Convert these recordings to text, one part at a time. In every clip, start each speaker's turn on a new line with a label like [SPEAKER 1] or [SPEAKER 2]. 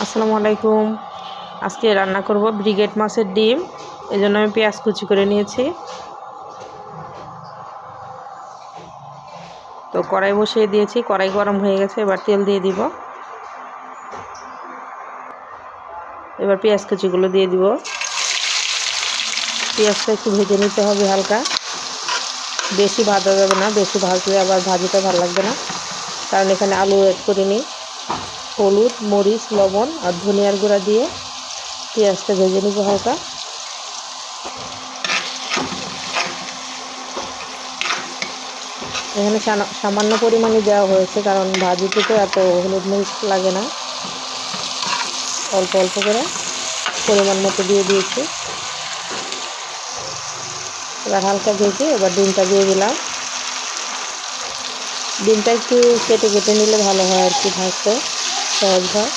[SPEAKER 1] আসসালামু আলাইকুম। আজকে রান্না করব ব্রিগেড মাছের ডিম। এজন্য আমি পেঁয়াজ কুচি করে নিয়েছি। তো কড়াই বসিয়ে দিয়েছি, কড়াই গরম হয়ে গেছে। এবার তেল দিয়ে দিব। এবার পেঁয়াজ কুচিগুলো দিয়ে দিব। পেঁয়াজটা একটু ভেজে নিতে হবে হালকা, বেশি ভাজা যাবে না, বেশি ভাজলে আবার ভাজিটা ভালো লাগবে না। কারণ এখানে আলু অ্যাড করিনি। হলুদ, মরিচ, লবণ আর ধনিয়ার গুঁড়া দিয়ে পেঁয়াজটা ভেজে নিব হালকা। এখানে সামান্য পরিমাণে দেওয়া হয়েছে, কারণ ভাজিতে তো এত হলুদ মরিচ লাগে না, অল্প অল্প করে পরিমাণ মতো দিয়ে দিয়েছি। এবার হালকা ভেজে এবার ডিমটা দিয়ে দিলাম। ডিমটা একটু কেটে কেটে নিলে ভালো হয় আর কি, ভাজতে সহজ হয়,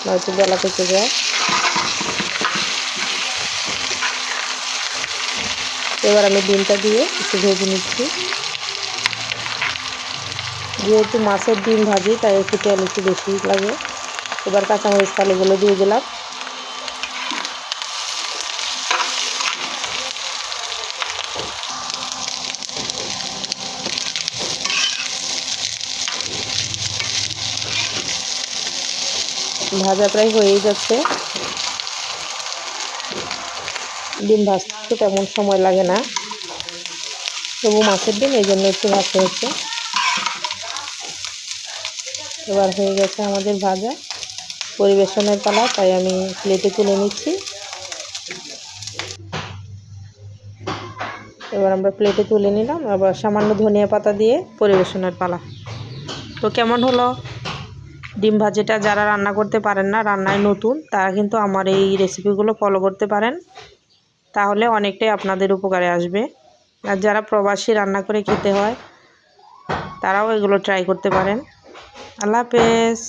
[SPEAKER 1] নয়তো গলা পেকে যায়। এবার আমি ডিমটা দিয়ে একটু ভেজে নিচ্ছি। যেহেতু মাছের ডিম ভাজি, তাই একটু তেল একটু বেশি লাগে। এবার কাঁচামরিচ ফালিগুলো দিয়ে দিলাম। ভাজা প্রায় হয়েই যাচ্ছে। ডিম ভাজতে তেমন সময় লাগে না, তবু মাছের ডিম এই জন্য একটু ভাজতে হচ্ছে। এবার হয়ে গেছে আমাদের ভাজা, পরিবেশনের পালা, তাই আমি প্লেটে তুলে নিচ্ছি। এবার আমরা প্লেটে তুলে নিলাম। আবার সামান্য ধনিয়া পাতা দিয়ে পরিবেশনের পালা। তো কেমন হলো ডিম ভাজিটা? যারা রান্না করতে পারেন না, রান্নায় নতুন, তারা কিন্তু আমার এই রেসিপিগুলো ফলো করতে পারেন, তাহলে অনেকটাই আপনাদের উপকারে আসবে। আর যারা প্রবাসী রান্না করে খেতে হয়, তারাও এগুলো ট্রাই করতে পারেন। আল্লাহ হাফেজ।